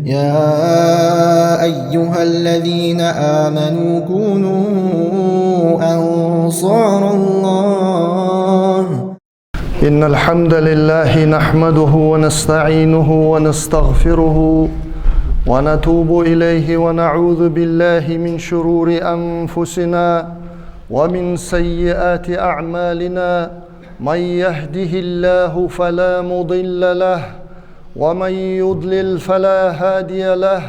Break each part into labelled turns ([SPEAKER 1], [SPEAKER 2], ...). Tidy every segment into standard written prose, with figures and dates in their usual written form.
[SPEAKER 1] يا أيها الذين آمنوا كونوا أنصار الله.
[SPEAKER 2] إن الحمد لله نحمده ونستعينه ونستغفره ونتوب إليه ونعوذ بالله من شرور أنفسنا ومن سيئات أعمالنا. من يهده الله فلا مضل له ومن يضلل فلا هادي له.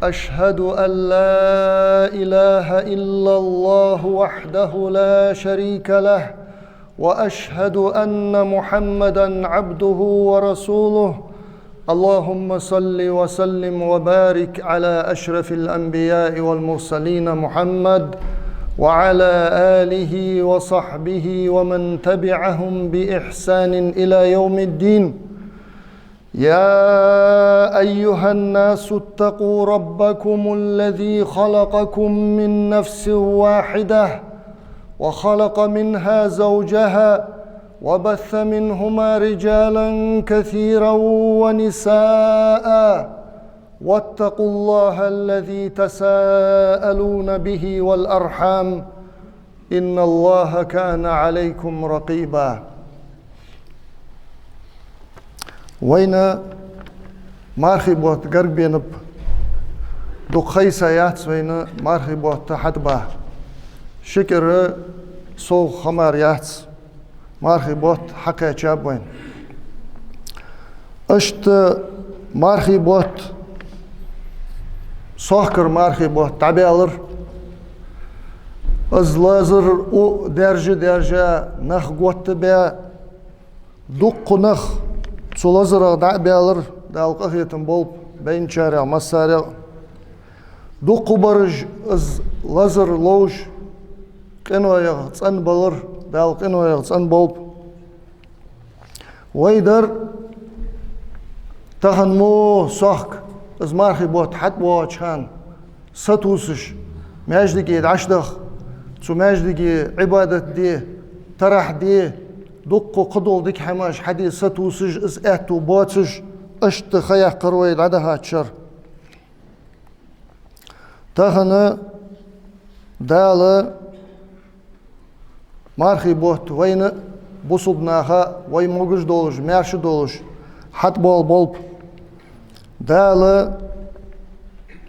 [SPEAKER 2] أشهد أن لا إله إلا الله وحده لا شريك له وأشهد أن محمدًا عبده ورسوله. اللهم صل وسلم وبارك على أشرف الأنبياء والمرسلين محمد وعلى آله وصحبه ومن تبعهم بإحسان إلى يوم الدين. يا أيها الناس اتقوا ربكم الذي خلقكم من نفس واحدة وخلق منها زوجها وبث منهما رجالا كثيرا ونساء. واتقوا الله الذي تساءلون به والأرحام إن الله كان عليكم رقيبا. وين مارخبوت قربينب دو خيسايات وين مارخبوت حدبا شكر سو خماريات مارخبوت حكا جابوين اشت مارخبوت سوكر مارخبوت تعبيالر از لازر او درجة نخ قوت بيا دوق نخ سولازر دعبيالر دالقه يتم بولب بين شارع مسارع دوق برج از لازر لوج قنوة يغطن بلر دال قنوة يغطن بولب ويدر تخن مو سوك از مارخي بوت حد بوچان ستوسش ماجدكي دعشدخ تو ماجدكي عبادت دي ترح دي دقو قدول ديك حماش حدي ستوسج از اتو بوتسج اشت خيح قروي العدها تشر تخن دال مارخي بوت وين بوصدناها وي موجش دولش مارش دولش حد بول بولب دال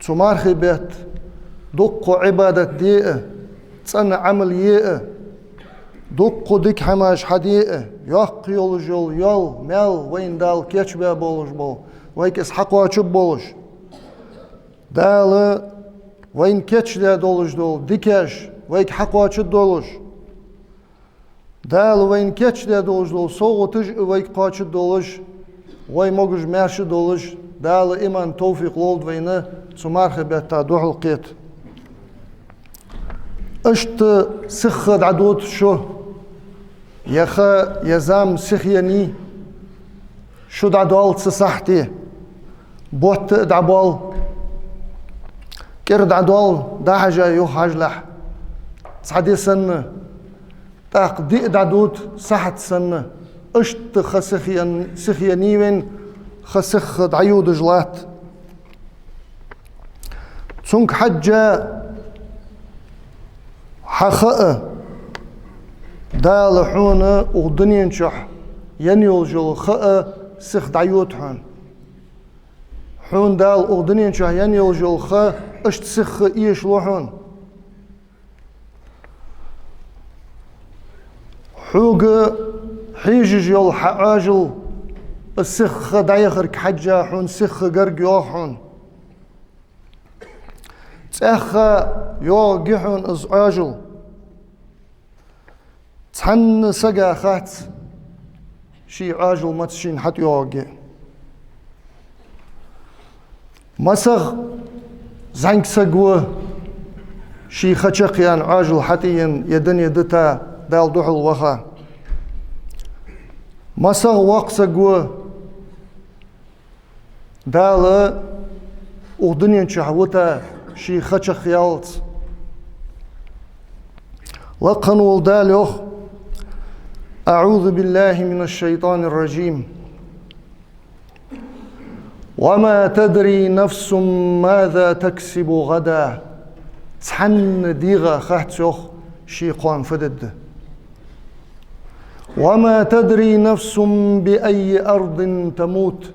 [SPEAKER 2] تو مارخي بيت دقو عبادة دي تصنع عمل يه دقو ديك حماش حدي يق يول جول يول مال وين دال كيتش بيا بولش بول ويك اسحق واتشب بولش دال وين كيتش دا دولش دول ديكاش ويك حق واتشب دولش دال وين كيتش دا دولش دول صوتج ويك قاتش دولش وي موجج مارش دولش دال إيمان توفيق لولد وينه سمارخ بيتا دوح القيت اشت سخد عدود شو يخا يزام سخياني شو دعوال تسحتي بوت دعبال كرد عدوال دحجة يوح عجلح تصحدي سنة تاق دي دعدود صحت سنة اشت سخياني وين خسخ عيود جلات تسونك حجة حخاء دال حونة وغدنين شح ينيول جل خاء سخ عيود حون دال وغدنين شح ينيول جل خاء اشت سخ ايش لوحون حوق حيجج يول حاجل السخ دايخر حجة حون سخ قرق يوحون تسخ يو جحون از عاجل تحن سقا خات شي عاجل ما تشين حت يوغي مسخ زنك سقوه شي خشقيان عاجل حتين يدن يدتا دال دوحل وخا مسخ وق سقوه دال اغدنين شحوتا شي خشق يالت لقن والداليخ أعوذ بالله من الشيطان الرجيم وما تدري نفس ماذا تكسب غدا تحن ديغا خاتشوخ شي قوان فدد وما تدري نفس بأي أرض تموت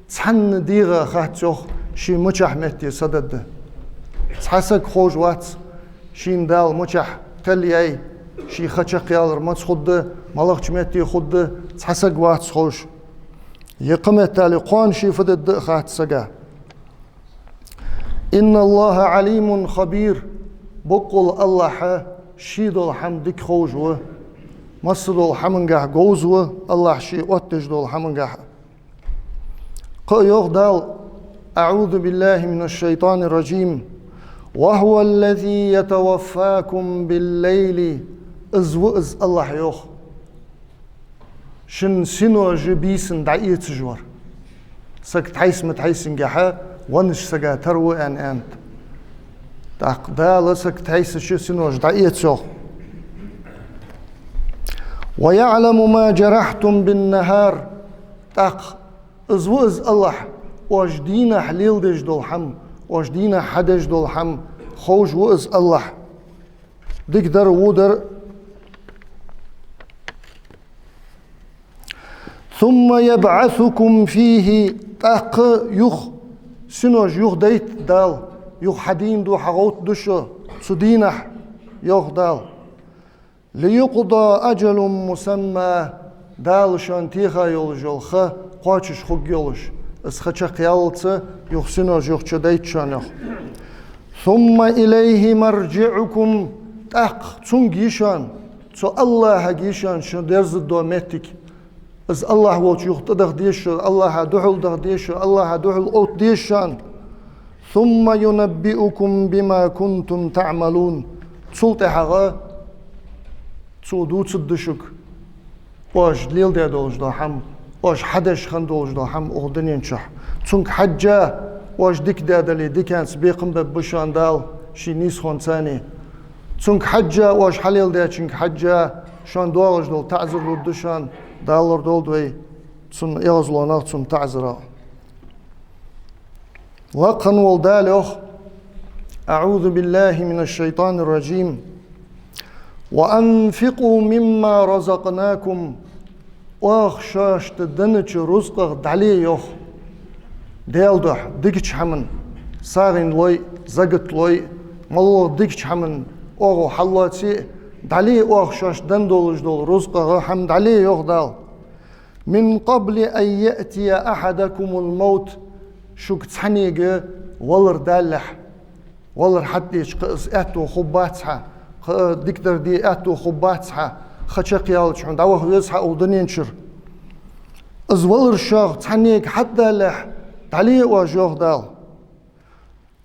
[SPEAKER 2] تحن ديغا خاتشوخ شي مچح مهتي صدد تحسك خوش وات شين دال مچح تلي اي شي خچق يالر مچ خود ملغ مهتي خود تحسك وات خوش يقمت تالي قوان شي فدد خاتسقا إن الله عليم خبير بقول الله شيدو الحمدك خوجو مصدو الحمنقح قوزو الله شي واتجدو الحمنقح قيوغ دال أعوذ بالله من الشيطان الرجيم وهو الذي يتوفاكم بالليل إز الله يوخ شن سينو جبيسن دعية تجور سكت حيس متحيسن قحا ونش سقا تروي أنت تقدال سكت حيس شو سينو دعية تجور ويعلم ما جرحتم بالنهار تق إز الله وجدينا حليل دج دول حم وجدينا حدج دول حم خوج وإز الله دقدر ودر ثم يبعثكم فيه تق يخ سنوج يخ ديت دال يخ حدين دو حغوت دشو سدينح يخ دال ليقضى أجل مسمى دال شان تيخا يولجول خ قواتش خوك يولج اس خچق يالتس يخ سنوج يخ چديت شان يخ ثم إليه مرجعكم تق تنگ يشان تو الله جيشان شو درز دومتك از الله وچ يختدغ ديش الله دحل دغ ديش الله دحل اوت ديشان ثم ينبئكم بما كنتم تعملون تسلط حغا تسودو تصدشك واش ليل دي دولج دو حم واش حدش خن دولج دو حم اغدنين شح تسنك حجة واش ديك دادلي ديكان سبيقن ببشان دال شي نيس خون ثاني تسنك حجة واش حليل دي تسنك حجة شان دولج دول تعزر لدشان دالر دول دوي تسن يغزلونا تسن تعزرا وقن والدالوخ أعوذ بالله من الشيطان الرجيم وأنفقوا مما رزقناكم واخشاش تدنج رزق دالي يوخ ديالدح ديكش حمن ساغين لوي زغت لوي مالو ديكش حمن اوغو حلاتي دالي واخشاش دندولج دول رزق حمد عليه يوخ دال من قبل أن يأتي أحدكم الموت شوك تحنيق ولر دالح ولر حديش قص اتو خباتها ديكتر دي اتو خباتها خشق يالش عند اوه يصحى ودنينشر از ولر شاغ تحنيق حتى لح عليه واجوخ دال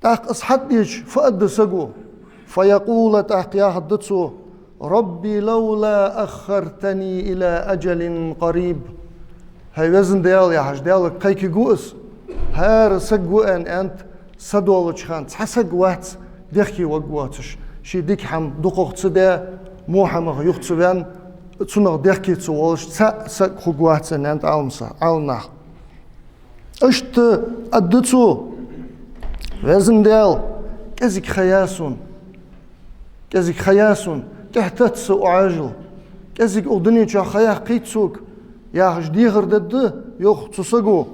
[SPEAKER 2] تاق اس حديش فقد سقو فيقول تاق يا حدثو ربي لولا أخرتني إلى أجل قريب هاي وزن ديال يا حاج ديال قيكي قوس هار سقو أنت سدولج خان تحسق وات ديخي وقواتش شي ديك حم دقوق تسدا موحمغ يختسبان تسنغ ديخي تسولش سق خقوات أنت عالمسا عالناخ اشت أدتو وزن ديال كزيك خياسون تحتتس أعاجل كزيك أغدني جا خياه قيتسوك يا جديغر دد يوخ تسقو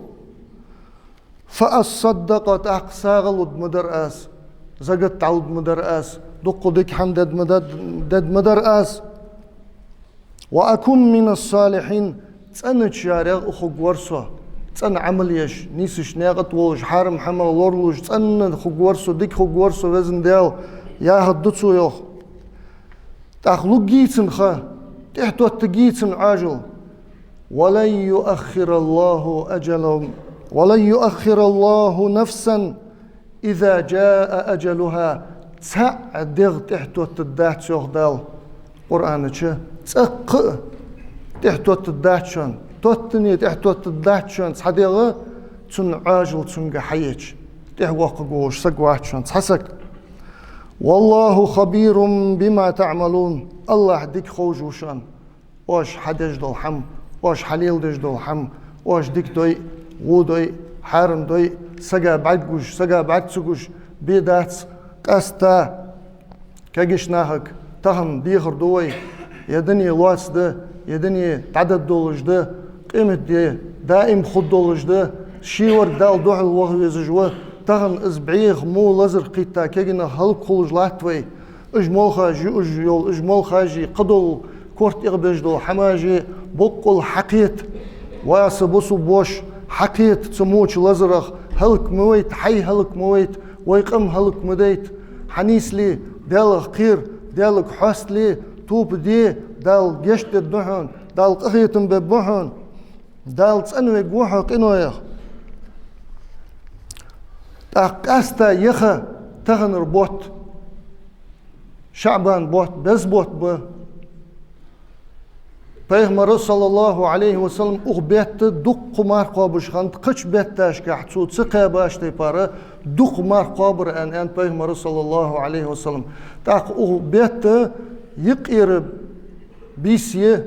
[SPEAKER 2] فأصدقت أقساغل مدر آس زقت تعود مدر آس دقو ديك حمد دد مدر آس وأكون من الصالحين تسأنت شارع أخوك ورسو تسأن عمليش نيسش ناغت ولج حارم حمل لورلوج تسأن خوك ورسو ديك خوك ورسو وزن ديال يا هدتسو يوخ تأخلق جيتن خا تحتو التجيتن عاجل ولن يؤخر الله نفسا إذا جاء أجلها تعدغ تحتو التدات شوخ دال قرآن چه تأق تحتو التدات شون توتني تحتو التدات شون تحدغ تن عاجل تنغ حيج تحوق قوش سقوات شون تحسك والله خبير بما تعملون الله ديك خوجوشان واش حدج دول حم واش حليل دج دول حم واش ديك دوي ودوي حارم دوي سجا بعد جوش سجا بعد سجوش بيدات قستا كجش ناهك تهم ديخر دوي يدني لواس ده يدني تعدد دولج ده قيمة دي دائم خد دولج ده شيور دال دوح الوغوي زجوه تهم ازبعيغ مو لزر قيتا كجنا هلق خلج لاتوي اجمال خاجي اجيول اجمال خاجي قدل كورت اغبجدو حماجي بقل حقيت واسبوسو بوش حقيت تسموش لزرخ هلك مويت حي هلك مويت ويقم هلك مديت حنيس لي دالغ قير دالك حس لي توب دي دال جشت الدحون دال قهيتم ببوحون دال تسنوي قوحو قنويخ تاقاستا يخا تغنر بوت شعبان بوت بز بوت به Peygamber sallallahu aleyhi ve sellem uğbette duk kumar qabışğan qıç bettaşka hçu çıqa baştay para duk kumar qabır en Peygamber sallallahu aleyhi ve sellem taq uğbette yıqır bisiye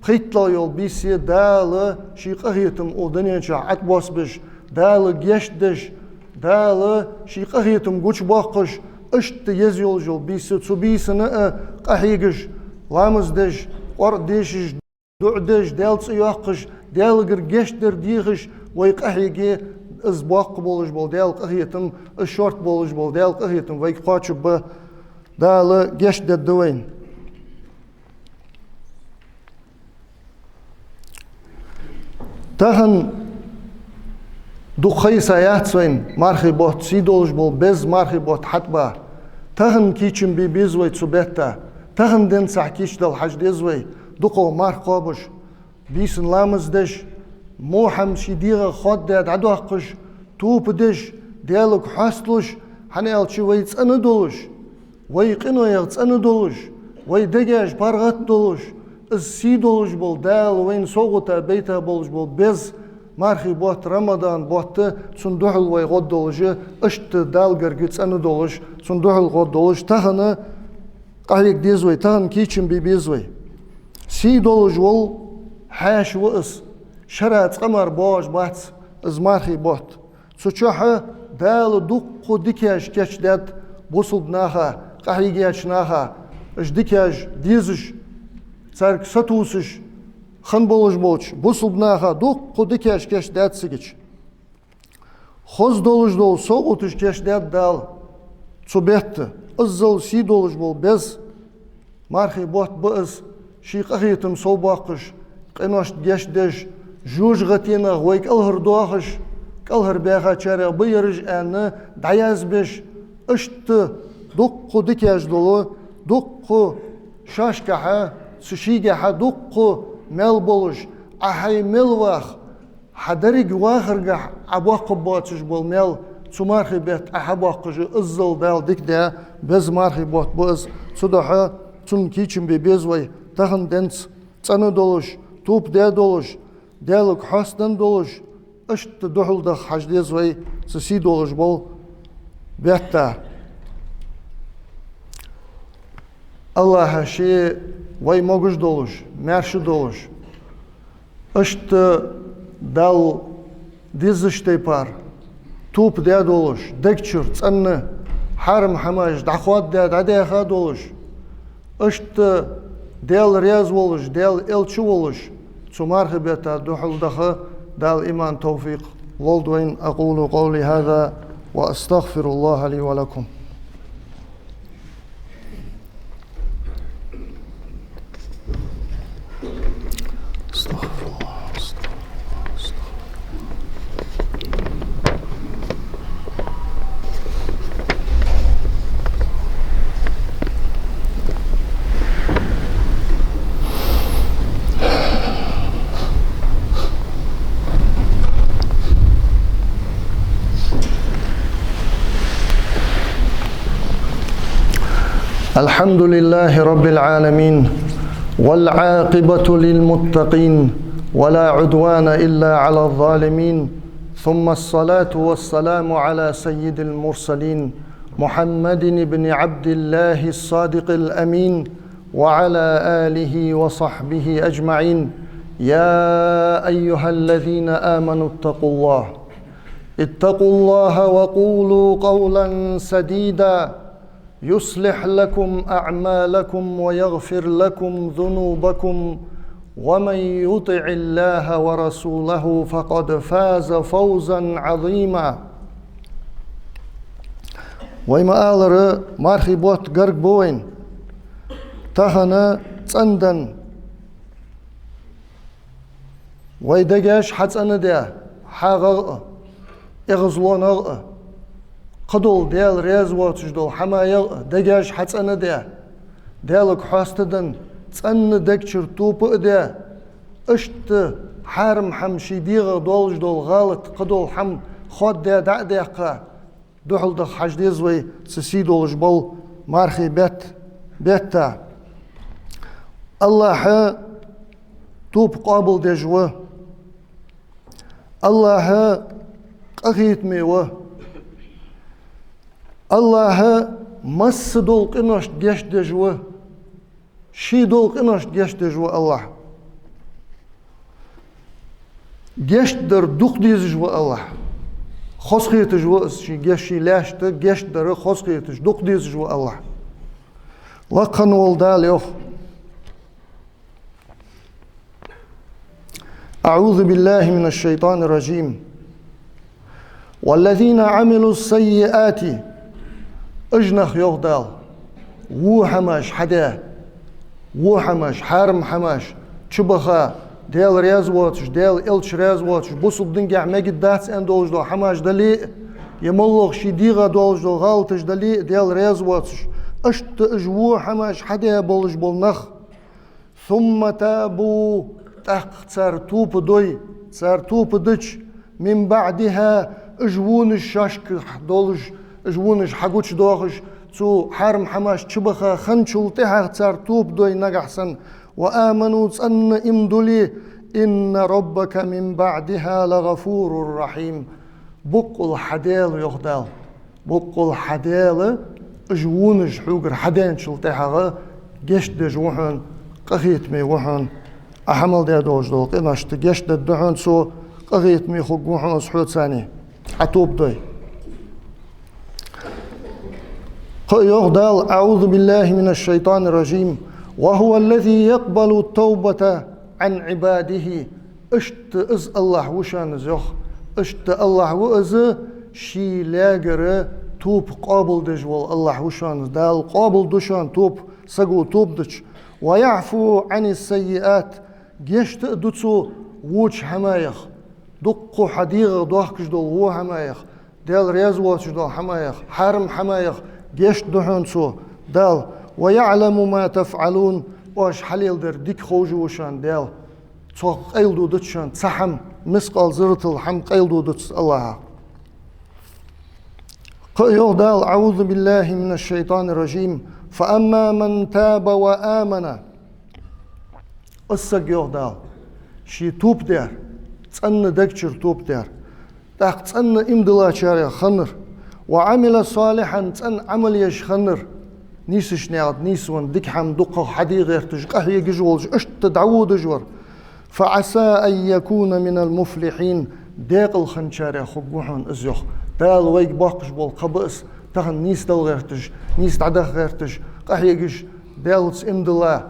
[SPEAKER 2] qitla yol bisiye dalı şiqahiyetim o dünyaça atbasbiş dalı geçdiş dalı şiqahiyetim güç baqış işte yez yol bisiye su bisini qahigiş lamızdiş ورديش دعدش دالس يوقش دالغر جشدر ديخش ويقهيجي ازباق بولش بول دال قهيتم الشورت بولش بول دال قهيتم ويق قاچو ب دال جشد دوين تهن دخي ساياتسوين مارخي بوت سيدولش بول بز مارخي بوت حتبا تهن كيچم بي بيزوي تسبتا تهن دن سحكيش دل حج ديزوي دقو مار قابش بيسن لامز دش موحم شديغة خود داد عدو حقش توب دش ديالك حاستلش حنيال شي ويتس انا دولش ويقنو يغتس انا دولش ويدقاش بارغات دولش السي دولش بول دال وين صوغتا بيتا بولش بول بز مارخي بوت رمضان بوت صندوحل وي غد دولش اشت دال قرقيتس انا دولش صندوحل غد دولش تهنا قهيك ديزوي تهن كيچن بي بيزوي سي دولج ول حاش وقس شرات قمر باج بات ازمارخي بوت سوچوحة دال دوقو ديكاج كاش داد بوصل ناخا قهيجياش ناخا اش ديكاج ديزش سارك ستوسش خن بولج بولش بوصل ناخا دوقو ديكاج كاش داد سيجش خوز دولج دول سوقوتش كاش داد دال صبيت ازل سي دولج بول بز مارخي بوت بأس شي قهيتم صوباقش قنوش ديش جوج غتينا ويك الهر دوخش كالهر بيخا چاري بيرج ان دعياز بش اشت دقو ديكاج دولو دقو شاشكحا سشيجحا دقو مل بولش احي ملواخ حدريق واخرقح عباق باتش بول مل تمارخي بيت احباقش ازل دال ديك دا بز مارخي بوت بز صدحا تون كيچم بي بيزوي تهن دنس تسنو دولش توب دا دولش دالك حسن دولش اشت دحل دخ حج ديزوي سسي دولش بول بيتا الله شي وي موغش دولش مرش دولش اشت دال ديزشتي بار توب دا دولش دكچر تسن حرم حماج دخوات دا داخا دولش اشت ديال رياز ولش ديال الچو ولش تمارخ بيتا دحل دخه دال ايمان توفيق لولدوين اقول قولي هذا واستغفر الله لي ولكم استغفر الله الحمد لله رب العالمين والعاقبة للمتقين ولا عدوان إلا على الظالمين ثم الصلاة والسلام على سيد المرسلين محمد بن عبد الله الصادق الأمين وعلى آله وصحبه أجمعين يا أيها الذين آمنوا اتقوا الله اتقوا الله وقولوا قولا سديدا يصلح لكم أعمالكم ويغفر لكم ذنوبكم ومن يطع الله ورسوله فقد فاز فوزا عظيما. ويما آلر مارخي بوت غرق بوين تهنا تندن ويدقاش حتى ده حاغ اغزلون قدول ديال ريز واتش دول حما دقاش حتى ده ديالك حاستدن تن دكتشر توب ده اشت حارم حمشي ديغ دولج دول غالط قدول حم خود ده دع دقا دوحل دخ حجديز وي سسي دولج بول مارخي بيتا الله توب قابل دجوه الله قهيت ميوه الله مس دول قناش ديش دجوه شي دول قناش ديش دجوه الله ديش در دوخ ديز جوه الله خسخيت جوه شي جيشي لاشت جيش در خسخيت دوخ ديز جوه الله لقن والدال يوخ أعوذ بالله من الشيطان الرجيم والذين عملوا السيئات اجنخ يغدال وحماش حدا وحماش حارم حماش تشبخا ديال رياز واتش ديال إلش رياز واتش بوصل دنجع مجد داتس ان دولج دو حماش دلي يملغ شديغا دولج دو غالتش دلي ديال رياز واتش اشت اجوو حماش حدا بولج بولنخ ثم تابوا تحق صار توب دوي صار توب دش من بعدها اجوون الشاشك دولج اجوونش حقوش دوخش تو حرم حماش تشبخا خنشل تحق صار توب دوي نجحسن وآمنوا تسن امدلي إن ربك من بعدها لغفور رحيم. بق الحديل يخدال بق الحديل اجوونش حوقر حدين شلتحق جشت جوحن قخيت مي وحن أحمل دي دوج دول قناشت جشت الدحون سو قغيت مي خقوحن صحوت ثاني عطوب دوي يغدال أعوذ بالله من الشيطان الرجيم وهو الذي يقبل التوبة عن عباده اشت از الله وشان زيخ اشت الله وز شي لاغر توب قابل دجوال الله وشان دال قابل دشان توب سقو توب دش ويعفو عن السيئات جيشت دتسو ووش حمايخ دقو حديغ دوحكش دول هو حمايخ دال رياز واتش دول حمايخ حرم حمايخ جيشت دحون سو دال ويعلم ما تفعلون واش حليل در ديك خوجو وشان دال تو قيلدو دتشان تسحم مسقال زرتل حم قيلدو دتس الله دال أعوذ بالله من الشيطان الرجيم فأما من تاب وآمن أسق يغدال شي توب دار تسن دكتشر توب دار تاق تسن امدلا شارع خنر وعمل صالحا تسن عمل يش خنر نيسش نعد نيسون ديك حم دقة حدي غير تجقه يجولج اشت تدعو دجور فعسى أن يكون من المفلحين ديق الخنشارع خقوحن ازيخ دال ويك باقش بول قبس تهن نيس دل غير تج نيس تعدخ غير تج قه يجش دالتس امدلا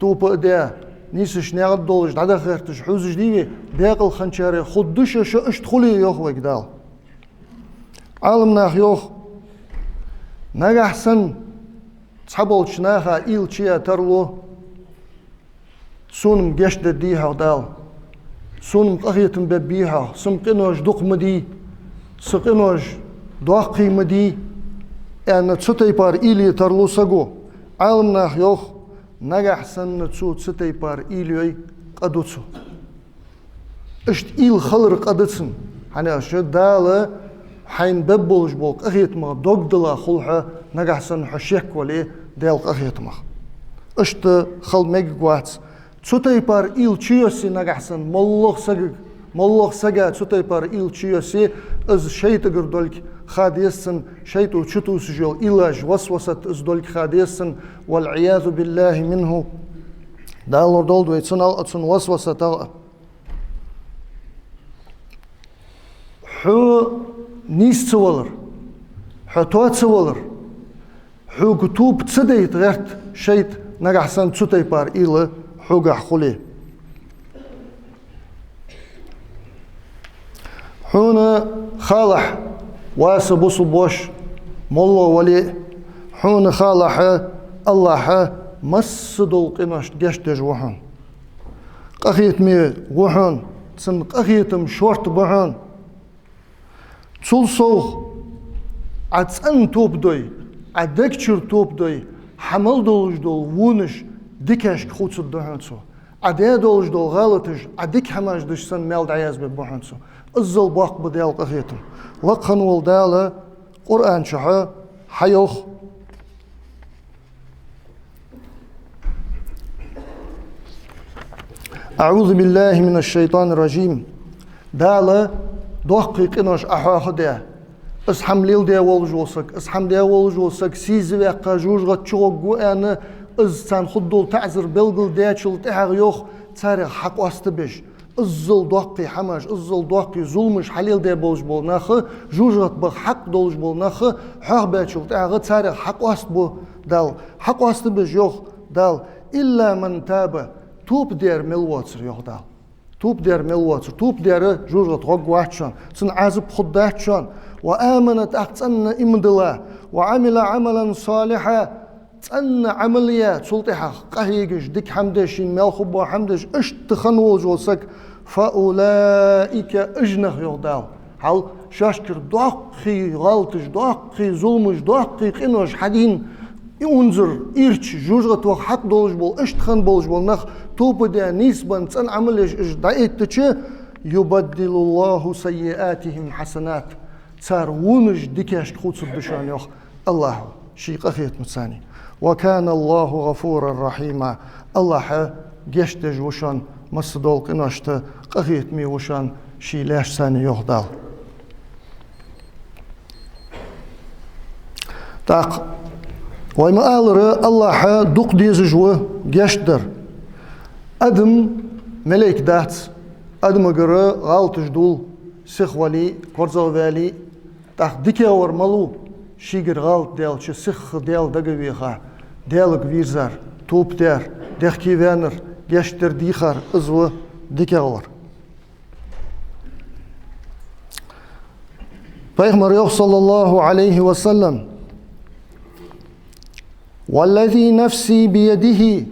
[SPEAKER 2] توب ادا نيسش نعد دولج تعدخ غير تج حوزج ديوي ديق الخنشارع خدش شو اشت خلي يوخ ويك دال عالمنا يوخ نجح سن صحبول شناها إيل شيا ترلو سونم جشت ديها دال سونم قهيتم ببيها سم قنوش دق مدي سقنوش داقي مدي أن تسوتي بار إيلي ترلو سقو عالمنا يوخ نجح سن تسوتي بار إيلي قدوتسو اشت إيل خلر قدتسن حنا شد دال حين ببولج بول قهيت ما دوغدلا خلها نجح سن حشيك ولي ديال قهيت ما اشت خل ميجوات تسوتي بار إيل تشيوسي نجح سن ملوخ سجا تسوتي بار إيل تشيوسي از شيت قردولك خاديسن شيت وشتو سجول إلاج وسوسة از دولك خاديسن والعياذ بالله منه دالور دولدو يتسن وسوسة حو نيس تولر حو توت تولر حو كتوب تصديت غيرت شيت نجح سن تسوتي بار إلى حو جح خلي حونا خالح واسبوس بوش مولو ولي حونا خالح الله مسدول قناش جشتج وحن قخيت مي وحن سن قخيتم شورت بحن تول صوخ عتسن توب دوي عدكتشر توب دوي حمل دولج دول ونش ديكاش خوتس الدهنسو عدي دولج دول غلطج عديك حماش دش سن ميل دعياز ببحنسو الزل باق بديال قخيتم لقن والدالة قرآن شحا حيوخ أعوذ بالله من الشيطان الرجيم دالة دوقي قناش أحاخ ده اسحم ليل ده والجوسك اسحم ده والجوسك سيزي قاجوج غتشوق أنا از سان خدول تعذر بلغل ده شل تحغ يوخ تاريخ حق واستبش الزل دوقي حماش الزل دوقي ظلمش حليل ده بولج بول ناخ جوجت بخ حق دولج بول ناخ حق باتشل تحغ تاريخ حق واستبو دال حق واستبش يوخ دال إلا من تاب توب دير ملواتر يوخ دال توب دير ملواتر توب دير جوجت غوغ واتشان سن عازب خداتشان وآمنت أحسن إمدلا وعمل عملا صالحا تأن عمليات سلطحة قهيجش ديك حمدشين ملخبو حمدش اشتخنو جوسك فأولئك اجنخ يغدال هل شاشكر دوقي غلطش دوقي ظلمش دوقي قنوش حدين ينظر إيرش جوجت وق حق دولج بول اشتخن بولج بول نخ توب دا نسبا تأن عمليش اجدائت يبدل الله سيئاتهم حسنات صار ونج ديكاش خوتس بشان يوخ الله شي قخيت متساني وكان الله غفورا رحيما الله جشتج وشان مصدول قناشت قخيت مي وشان شي لاش ساني يوخ دال تاق ويما آلر الله دوق ديزجو جشتر أدم ملك دات أدم قرر غالتج دول سخولي قرزو والي تاق ديكي اور ملو شيگر غالت ديال شي سخ ديال دقويخا ديالك ويزار توب دير ديخكي وانر جشتر ديخار ازو ديكي اور پیغمبر يوخ صلى الله عليه وسلم والذي نفسي بيده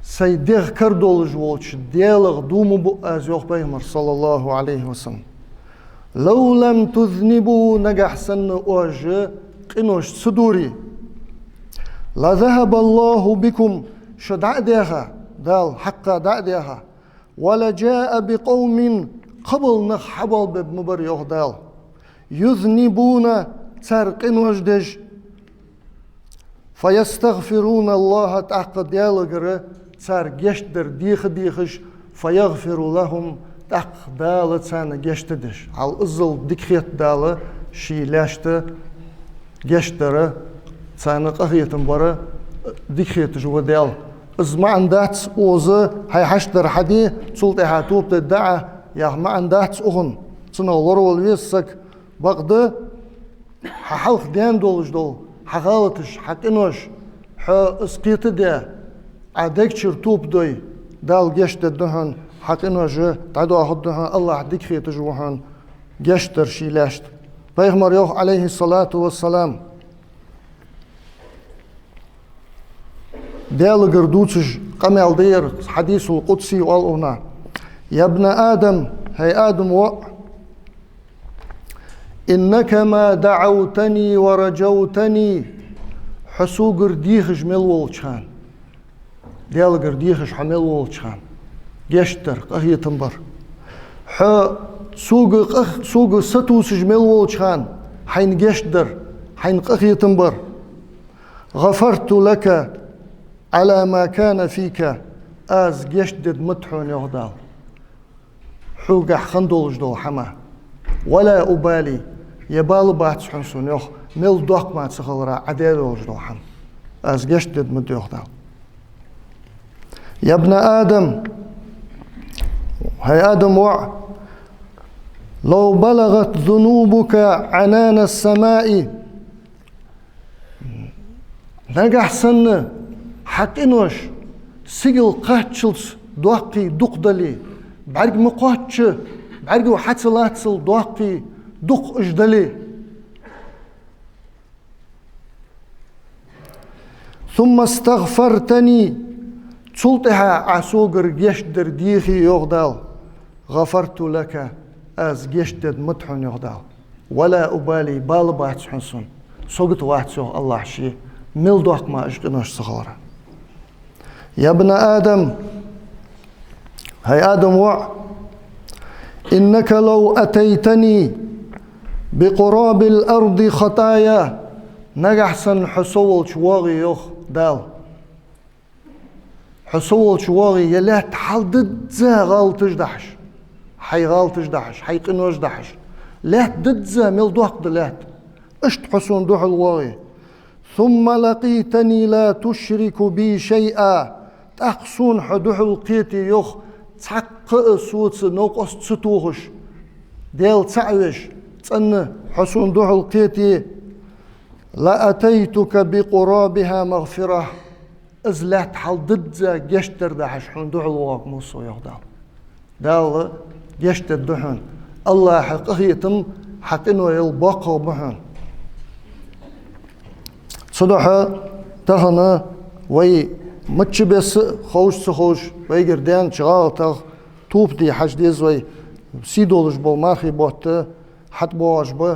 [SPEAKER 2] سيديغ كردول جوالش ديالغ دومو بؤاز يوخ پیغمبر صلى الله عليه وسلم لو لم تذنبوا نجح سن أوج قنوش صدوري لذهب الله بكم شدع ديها دال حقا دع ديها ولجاء بقوم قبل نخ حبل بمبر يوخ دال يذنبون تر قنوش دج فيستغفرون الله تعقد ديالغر تر جشتر ديخش فيغفر لهم تاق دالة سنة جشتدش على الزل دكخيت دالة شي لاشت جشترة سنة قخيت مبارا دكخيت جوا دال إز ما عندات أوزة هاي حشتر حدي سلطة هاتوب تدعى يا ما عندات أغن سنة لورو الويسك بقدر حلق دين دولش دول حغالتش حقنوش اسقيت ده عدكشر توب دوي دال جشت دهن حقنوش تعدو أخدها الله دكخيت جوهن جشتر شي لاشت پیغمبر يوخ عليه الصلاة والسلام ديال قردوتش قمال دير حديث القدسي والأغنى يا ابن آدم هي آدم إنك ما دعوتني ورجوتني حسو قرديخش ملوالشان ديال قرديخش حملوالشان جشتر قهية تنبر سوق ستوسج ملوالشان حين جشتر حين قهية تنبر غفرت لك على ما كان فيك از جشدد متحون يغدال حوقع خندولج دول حما ولا أبالي يبال بات حنسون يخ مل دوق ما تسخلرا عدالولج دول حم از جشدد مت يغدال يا ابن آدم هاي آدم وع لو بلغت ذنوبك عنان السماء نجح سنة حق إنوش سجل قاتشلس دوقي دقدلي بعرق مقاتش بعرق وحتسلاتسل دوقي دق اجدلي ثم استغفرتني تلتها عسوقر جشدر ديخي يغدال غفرت لك از جشدد مدحن يغدال ولا أبالي بالبات حسن سوقت واتسو الله شي مل دوق ما اشقنوش صغارة يا ابن آدم هاي آدم وع إنك لو أتيتني بقراب الأرض خطايا نجحسن حصول شواغي يخ دال حصول شواغي يلات حال ضد غالتش دحش حي غالتش دحش حي قنوش دحش لات ضد مل دوق دلات اشت حسون دوح الواغي ثم لقيتني لا تشرك بي شيئا تأقصون حدوح القيتي يخ تحق صوت نوقص تستوغش ديل تعوش تسأن حسون دوح القيتي لأتيتك بقرابها مغفرة ازلات حال ضد جشتر دحش حون دوح الواق موصو يغدال دال جشتر دحون الله حق يتم حق انو يلبقى بحون صدحة تغنى وي متش بس خوش ويجر دان شغال تغ توب دي حج ديز وي سيدولش بو ماخي بوت حت بواش بو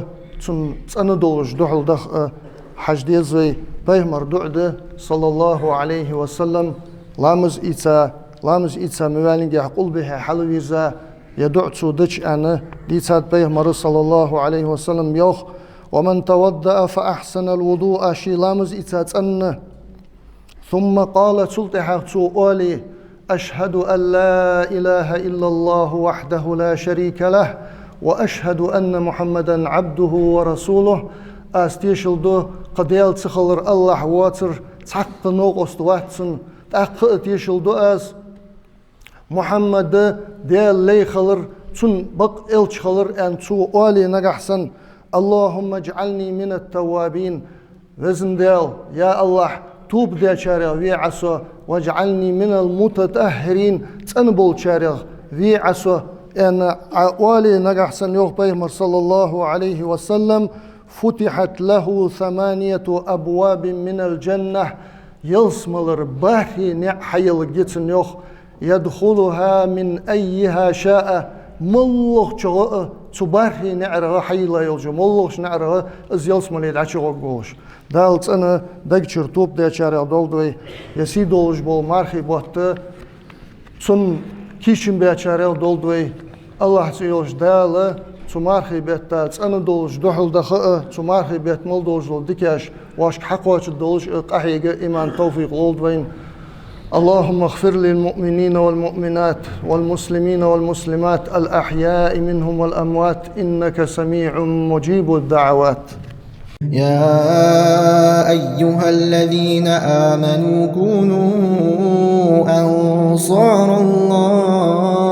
[SPEAKER 2] تسأنا دولش دوحل دخ حج ديز وي بيهمر دعده صلى الله عليه وسلم لامز إيتا موالين يقول بها حلويزا يدعتو دش أنا ديتات بيهمر صلى الله عليه وسلم يوخ ومن توضأ فأحسن الوضوء شي لامز إيتات أنه ثم قال سلطحة أولي أشهد أن لا إله إلا الله وحده لا شريك له وأشهد أن محمدا عبده ورسوله أستيشل دو قديل تخلر الله واتر تحق نوغست واتسن تحق تيشل دو أز محمد ديال لي خلر تن بق إلش خلر أن تو أولي نجحسن اللهم اجعلني من التوابين وزن ديال يا الله توب ديال شارع في عسو واجعلني من المتطهرين تنبول شارع في عسو أن أولي نجحسن يوغ بيهمر صلى الله عليه وسلم فتحت له 8 أبواب من الجنة يلسملر باهي نحيل جيتن يوغ يدخلها من أيها شاء ملوخ شغاء تباهي نعرها حيلا يلجو ملوخ نعرها از يلسمل يدعشغو قوش دالت أنا دقشر توب دي شارع دولدوي يسيدولش بول مارخي بوحت تن كيشن بي شارع دولدوي الله سيولش داله تمارخي بيت تالت أنا دولش دحل دخاء تمارخي بيت مل دولش ديكاش واشك حقوش دولش قحيقة إيمان توفيق لولدوين اللهم اغفر للمؤمنين والمؤمنات والمسلمين والمسلمات الأحياء منهم والأموات إنك سميع مجيب الدعوات
[SPEAKER 1] يا أيها الذين آمنوا كونوا أنصار الله